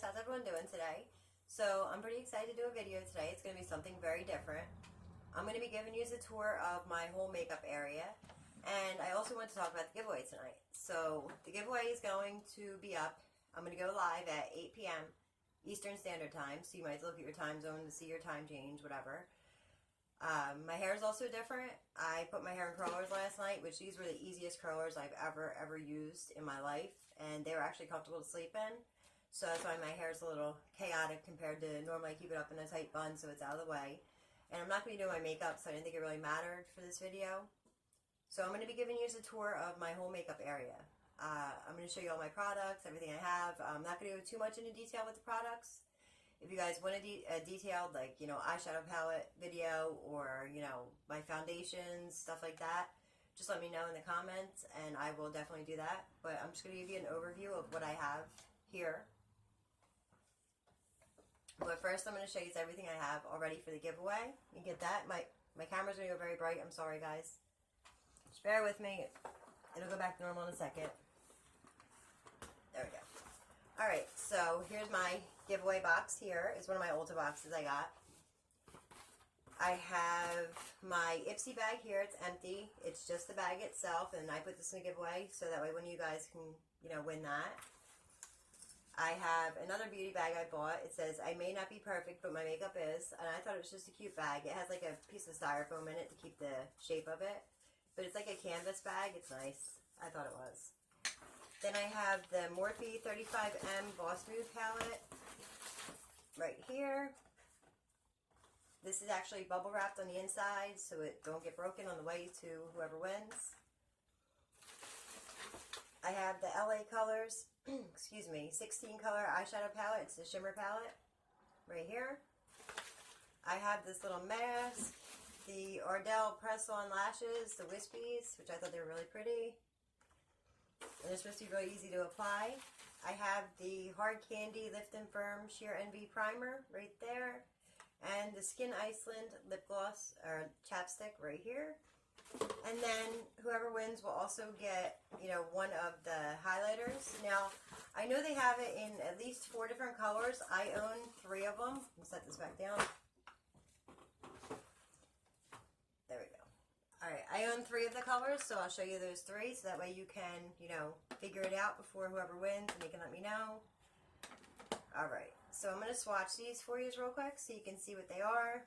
guys, how's everyone doing today? So I'm pretty excited to do a video today. It's going to be something very different. I'm going to be giving you a tour of my whole makeup area, and I also want to talk about the giveaway tonight. So the giveaway is going to be up. I'm going to go live at 8 p.m. Eastern Standard Time, so you might look at your time zone to see your time change, whatever. My hair is also different. I put my hair in curlers last night, which these were the easiest curlers I've ever used in my life, and they were actually comfortable to sleep in. So that's why my hair is a little chaotic compared to normally I keep it up in a tight bun so it's out of the way. And I'm not going to be doing my makeup, so I didn't think it really mattered for this video. So I'm going to be giving you a tour of my whole makeup area. I'm going to show you all my products, everything I have. I'm not going to go too much into detail with the products. If you guys want a detailed, like, eyeshadow palette video or, my foundations, stuff like that, just let me know in the comments and I will definitely do that. But I'm just going to give you an overview of what I have here. But first I'm going to show you everything I have already for the giveaway. You get that? My camera's going to go very bright. I'm sorry, guys. Just bear with me. It'll go back to normal in a second. There we go. Alright, so here's my giveaway box here. It's one of my Ulta boxes I got. I have my Ipsy bag here. It's empty. It's just the bag itself, and I put this in a giveaway so that way one of you guys can, win that. I have another beauty bag I bought. It says, I may not be perfect, but my makeup is. And I thought it was just a cute bag. It has like a piece of styrofoam in it to keep the shape of it. But it's like a canvas bag. It's nice. I thought it was. Then I have the Morphe 35M Boss Smooth palette right here. This is actually bubble wrapped on the inside so it don't get broken on the way to whoever wins. I have the LA Colors, excuse me, 16 color eyeshadow palette. It's the shimmer palette right here. I have this little mask, the Ardell press-on lashes, the Wispies, which I thought they were really pretty. And they're supposed to be really easy to apply. I have the Hard Candy Lift and Firm Sheer Envy Primer right there. And the Skin Iceland lip gloss or chapstick right here. And then whoever wins will also get, one of the highlighters. Now, I know they have it in at least 4 different colors. I own 3 of them. I'll set this back down. There we go. Alright, I own 3 of the colors, so I'll show you those 3, so that way you can, figure it out before whoever wins, and you can let me know. Alright, so I'm going to swatch these for you real quick, so you can see what they are.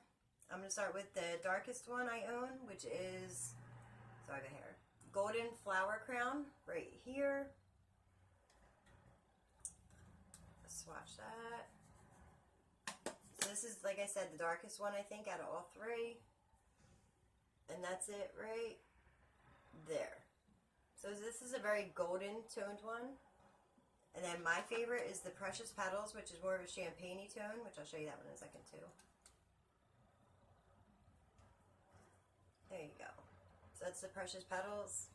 I'm going to start with the darkest one I own, which is, sorry about hair, Golden Flower Crown, right here. Swatch that. So this is, like I said, the darkest one, I think, out of all 3. And that's it right there. So this is a very golden toned one. And then my favorite is the Precious Petals, which is more of a champagne-y tone, which I'll show you that one in a second too. There you go. So that's the Precious Petals.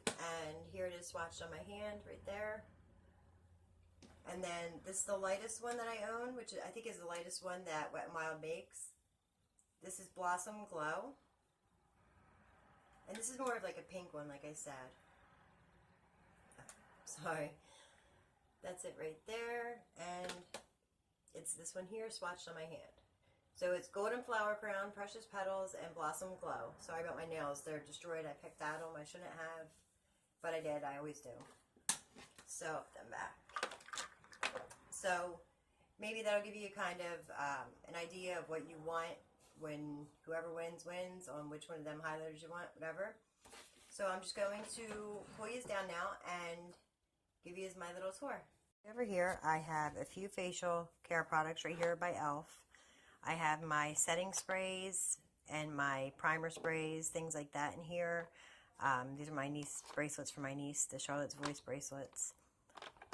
And here it is swatched on my hand right there. And then this is the lightest one that I own, which I think is the lightest one that Wet n Wild makes. This is Blossom Glow. And this is more of like a pink one, like I said. Oh, sorry. That's it right there. And it's this one here swatched on my hand. So it's Golden Flower Crown, Precious Petals, and Blossom Glow. Sorry about my nails. They're destroyed. I picked at them. I shouldn't have. But I did. I always do. So, them back. So, maybe that'll give you kind of an idea of what you want when whoever wins, wins, on which one of them highlighters you want, whatever. So I'm just going to pull these down now and give you my little tour. Over here, I have a few facial care products right here by e.l.f. I have my setting sprays and my primer sprays, things like that in here. These are my niece bracelets for my niece, the Charlotte's Voice bracelets.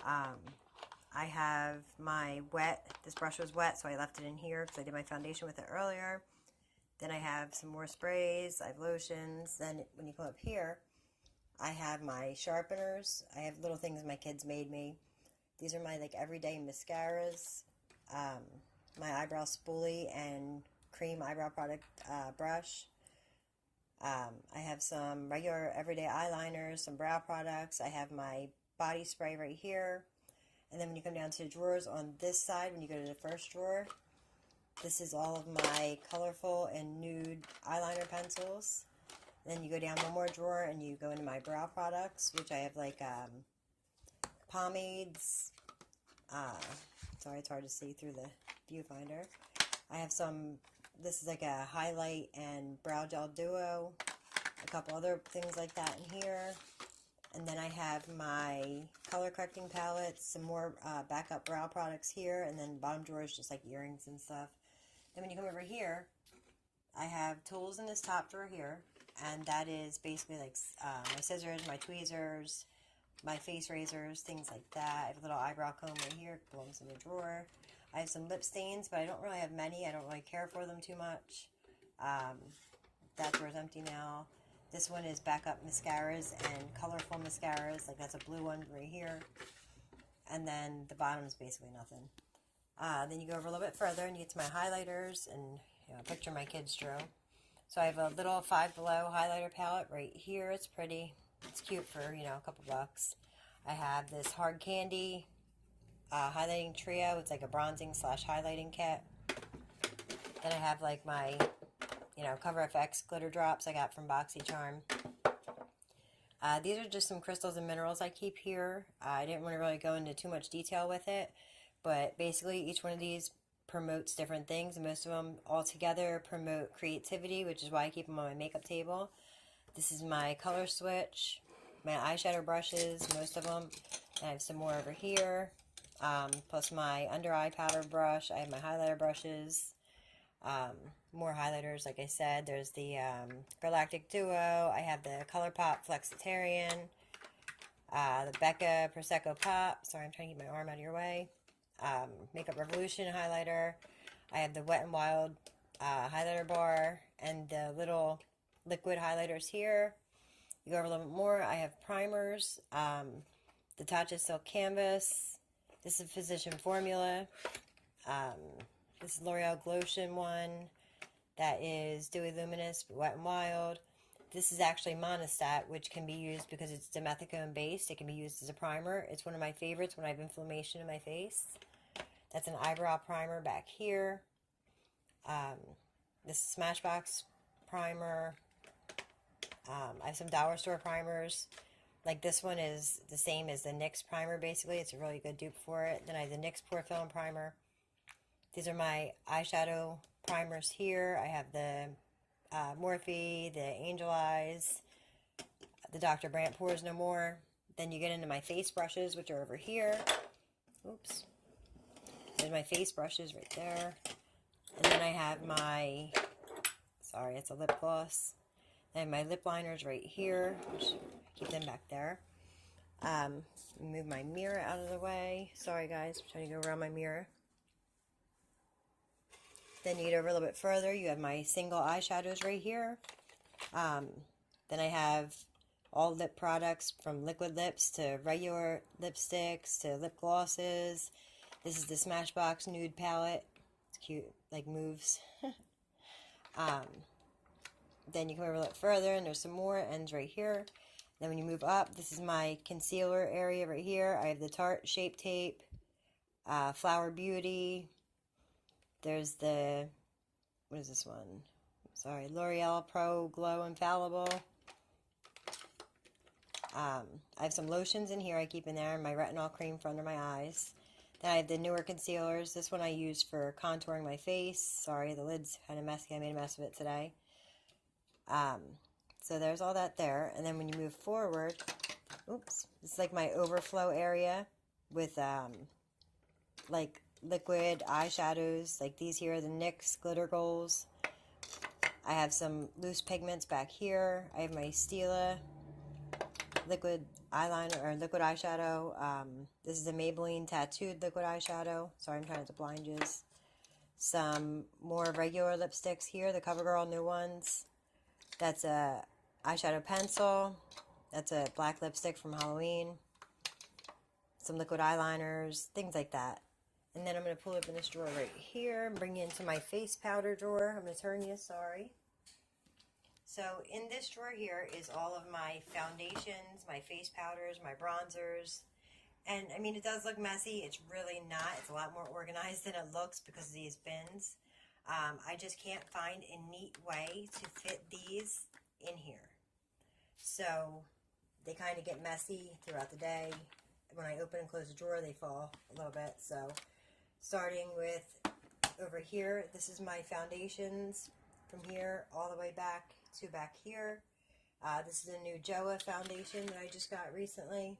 I have my wet, this brush was wet, so I left it in here because I did my foundation with it earlier. Then I have some more sprays, I have lotions. Then when you come up here, I have my sharpeners. I have little things my kids made me. These are my everyday mascaras, my eyebrow spoolie and cream eyebrow product brush. I have some regular everyday eyeliners, some brow products. I have my body spray right here. And then when you come down to the drawers on this side, when you go to the first drawer, this is all of my colorful and nude eyeliner pencils. And then you go down one more drawer and you go into my brow products, which I have like pomades. Sorry, it's hard to see through the viewfinder. I have some, this is like a highlight and brow gel duo. A couple other things like that in here. And then I have my color correcting palettes, some more backup brow products here, and then bottom drawer is just like earrings and stuff. Then when you come over here, I have tools in this top drawer here, and that is basically like my scissors, my tweezers, my face razors, things like that. I have a little eyebrow comb right here, it belongs in the drawer. I have some lip stains, but I don't really have many. I don't really care for them too much. That drawer's empty now. This one is backup mascaras and colorful mascaras. Like that's a blue one right here. And then the bottom is basically nothing. Then you go over a little bit further and you get to my highlighters and a picture my kids drew. So I have a little Five Below highlighter palette right here. It's pretty. It's cute for, a couple bucks. I have this Hard Candy highlighting trio. It's like a bronzing / highlighting kit. Then I have like my Cover FX glitter drops I got from BoxyCharm. These are just some crystals and minerals I keep here. I didn't want to really go into too much detail with it, but basically each one of these promotes different things, and most of them all together promote creativity, which is why I keep them on my makeup table. This is my color switch, my eyeshadow brushes, most of them. I have some more over here, plus my under eye powder brush. I have my highlighter brushes. More highlighters, like I said. There's the Galactic Duo. I have the ColourPop Flexitarian, the Becca Prosecco Pop. Sorry, I'm trying to keep my arm out of your way. Makeup Revolution highlighter. I have the Wet n Wild highlighter bar and the little liquid highlighters here. You go over a little bit more. I have primers. The Tatcha Silk Canvas. This is Physician Formula. This is L'Oreal Glotion one. That is Dewy Luminous, Wet n Wild. This is actually Monistat, which can be used because it's dimethicone based. It can be used as a primer. It's one of my favorites when I have inflammation in my face. That's an eyebrow primer back here. This is Smashbox primer. I have some dollar store primers. Like this one is the same as the NYX primer basically. It's a really good dupe for it. Then I have the NYX Pore Film primer. These are my eyeshadow primers here. I have the Morphe, the Angel Eyes, the Dr. Brandt Pores No More. Then you get into my face brushes, which are over here. Oops. There's my face brushes right there. And then I have my, sorry, it's a lip gloss. I have my lip liners right here, which keep them back there. Move my mirror out of the way. Sorry guys, I'm trying to go around my mirror. Then you get over a little bit further, you have my single eyeshadows right here. Then I have all lip products from liquid lips to regular lipsticks to lip glosses. This is the Smashbox Nude Palette. It's cute, like moves. Then you come over a little further and there's some more, ends right here. Then when you move up, this is my concealer area right here. I have the Tarte Shape Tape, Flower Beauty. There's the, what is this one? Sorry, L'Oreal Pro Glow Infallible. I have some lotions in here I keep in there, and my retinol cream for under my eyes. Then I have the newer concealers. This one I use for contouring my face. Sorry, the lid's kind of messy. I made a mess of it today. So there's all that there. And then when you move forward, oops, it's like my overflow area with like liquid eyeshadows. Like these here are the NYX Glitter Goals. I have some loose pigments back here. I have my Stila liquid eyeliner or liquid eyeshadow. This is the Maybelline Tattooed liquid eyeshadow. Sorry, I'm trying to blind you. Some more regular lipsticks here, the CoverGirl new ones. That's a eyeshadow pencil. That's a black lipstick from Halloween. Some liquid eyeliners, things like that. And then I'm going to pull open this drawer right here and bring you into my face powder drawer. I'm going to turn you, sorry. So in this drawer here is all of my foundations, my face powders, my bronzers, And I mean, it does look messy. It's really not. It's a lot more organized than it looks because of these bins. I just can't find a neat way to fit these in here. So they kind of get messy throughout the day. When I open and close the drawer, they fall a little bit. So starting with over here, this is my foundations from here all the way back to back here. This is a new Joa foundation that I just got recently.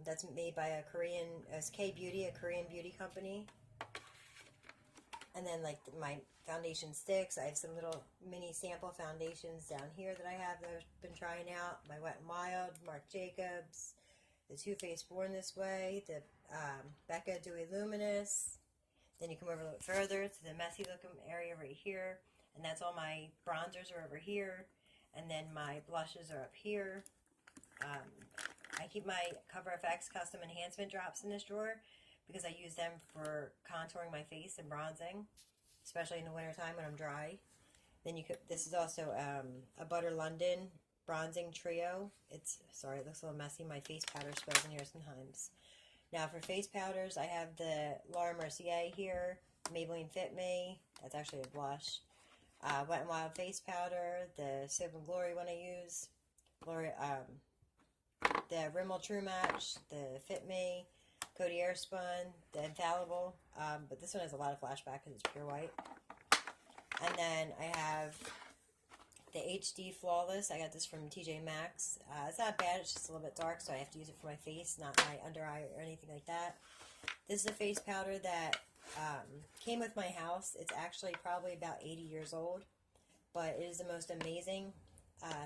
That's made by a Korean, it's K-Beauty, a Korean beauty company. And then like my foundation sticks, I have some little mini sample foundations down here that I have that I've been trying out. My Wet n Wild, Marc Jacobs, the Too Faced Born This Way, the Becca Dewy Luminous. Then you come over a little further to the messy looking area right here. And that's all my bronzers are over here. And then my blushes are up here. I keep my Cover FX Custom Enhancement Drops in this drawer because I use them for contouring my face and bronzing, especially in the wintertime when I'm dry. Then you could, this is also a Butter London Bronzing Trio. Sorry, it looks a little messy. My face powder spills in here sometimes. Now for face powders, I have the Laura Mercier here, Maybelline Fit Me. That's actually a blush. Wet n Wild face powder, the Soap and Glory one I use. The Rimmel True Match, the Fit Me, Coty Airspun, the Infallible, but this one has a lot of flashback because it's pure white. And then I have the HD Flawless. I got this from TJ Maxx. It's not bad, it's just a little bit dark, so I have to use it for my face, not my under eye or anything like that. This is a face powder that came with my house. It's actually probably about 80 years old, but it is the most amazing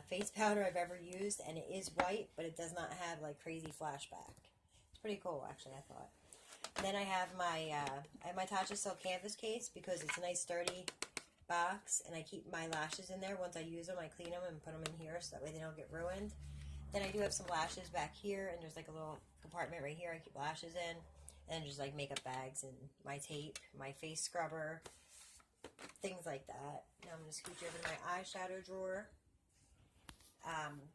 face powder I've ever used, and it is white, but it does not have like crazy flashback. It's pretty cool, actually, I thought. And then I have my Tatcha Silk Canvas case because it's a nice sturdy box, and I keep my lashes in there. Once I use them, I clean them and put them in here so that way they don't get ruined. Then I do have some lashes back here, and there's like a little compartment right here I keep lashes in, and just like makeup bags and my tape, my face scrubber, things like that. Now I'm going to scooch over to my eyeshadow drawer.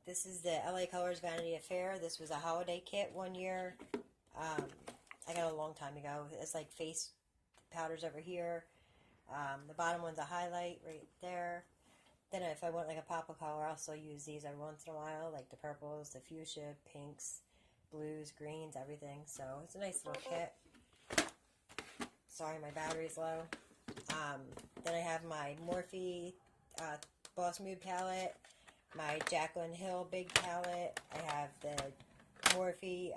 This is the LA Colors Vanity Affair. This was a holiday kit one year. I got it a long time ago. It's like face powders over here. The bottom one's a highlight right there. Then if I want like a pop of color, I'll also use these every once in a while, like the purples, the fuchsia, pinks, blues, greens, everything. So it's a nice little kit. Sorry, my battery's low. Then I have my Morphe Boss Mood palette, my Jaclyn Hill big palette. I have the Morphe,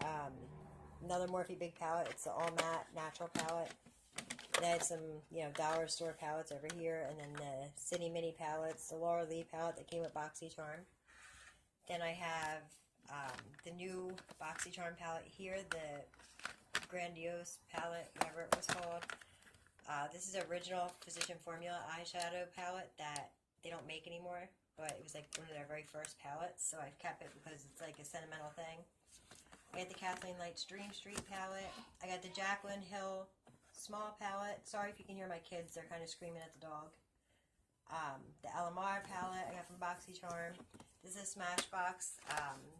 another Morphe big palette. It's the All Matte Natural palette. And I had some, dollar store palettes over here, and then the City Mini palettes, the Laura Lee palette that came with BoxyCharm. Then I have the new BoxyCharm palette here, the Grandiose palette, whatever it was called. This is original Physician Formula eyeshadow palette that they don't make anymore, but it was like one of their very first palettes, so I've kept it because it's like a sentimental thing. I got the Kathleen Lights Dream Street palette. I got the Jaclyn Hill small palette. Sorry if you can hear my kids, they're kind of screaming at the dog. The Alamar palette I got from BoxyCharm. This is a Smashbox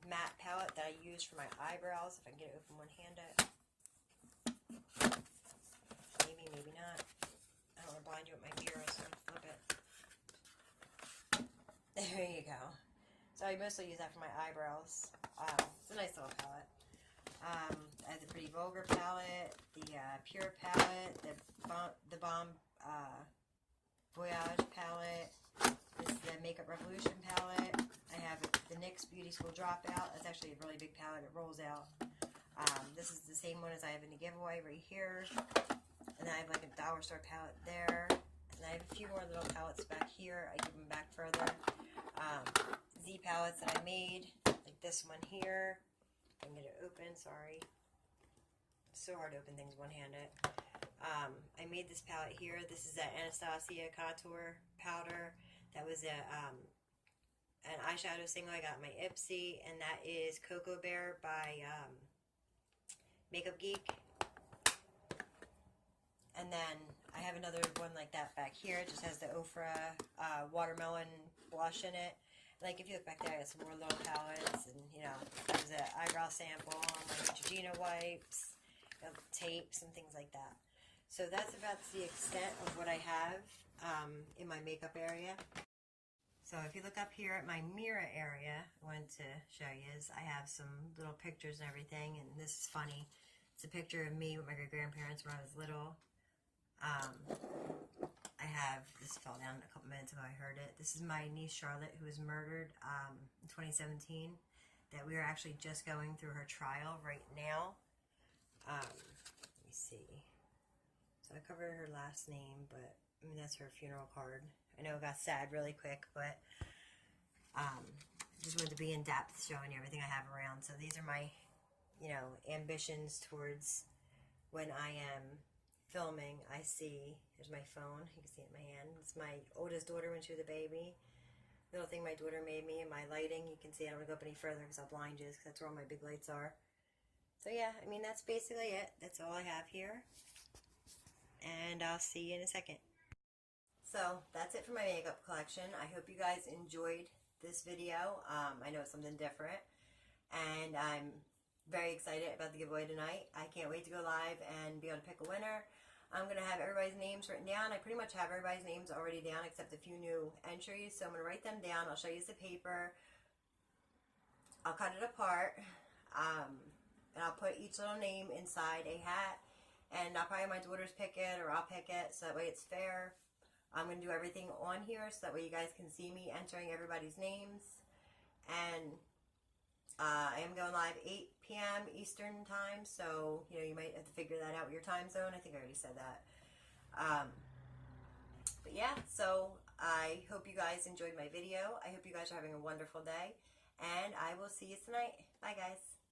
matte palette that I use for my eyebrows, if I can get it open one-handed. Maybe, maybe not. I don't want to blind you with my mirror, so I'm flip it. There you go. So I mostly use that for my eyebrows. It's a nice little palette. I have the Pretty Vulgar palette, the Pure palette, the Bomb Voyage palette. This is the Makeup Revolution palette. I have the NYX Beauty School Dropout. That's actually a really big palette. It rolls out. This is the same one as I have in the giveaway right here. And then I have like a dollar store palette there. And I have a few more little palettes back here. I give them back further. Z palettes that I made, like this one here. I can get it open, sorry. It's so hard to open things one-handed. I made this palette here. This is that Anastasia Contour Powder. That was an eyeshadow single I got in my Ipsy, and that is Cocoa Bear by Makeup Geek. And then I have another one like that back here. It just has the Ofra Watermelon blush in it. Like if you look back there, I got some more little palettes, and you know, there's an eyebrow sample, my Neutrogena wipes, tapes, and things like that. So that's about the extent of what I have in my makeup area. So if you look up here at my mirror area, I wanted to show you is I have some little pictures and everything, and this is funny. It's a picture of me with my great-grandparents when I was little. I have, this fell down a couple minutes ago, I heard it. This is my niece Charlotte, who was murdered in 2017, that we are actually just going through her trial right now. Let me see. So I covered her last name, but I mean, that's her funeral card. I know it got sad really quick, but just wanted to be in depth showing you everything I have around. So these are my, you know, ambitions towards when I am filming. I see, here's my phone, you can see it in my hand. It's my oldest daughter when she was a baby. Little thing my daughter made me, and my lighting, you can see I don't want to go up any further because I'll blind you, because that's where all my big lights are. So yeah, I mean, that's basically it. That's all I have here. And I'll see you in a second. So that's it for my makeup collection. I hope you guys enjoyed this video. I know it's something different, and I'm very excited about the giveaway tonight. I can't wait to go live and be able to pick a winner. I'm going to have everybody's names written down. I pretty much have everybody's names already down except a few new entries. So I'm going to write them down. I'll show you the paper. I'll cut it apart. And I'll put each little name inside a hat. And I'll probably have my daughters pick it, or I'll pick it, so that way it's fair. I'm going to do everything on here so that way you guys can see me entering everybody's names. And I am going live 8 p.m. Eastern time, so you know, you might have to figure that out with your time zone. I think I already said that. But yeah, so I hope you guys enjoyed my video. I hope you guys are having a wonderful day, and I will see you tonight. Bye, guys.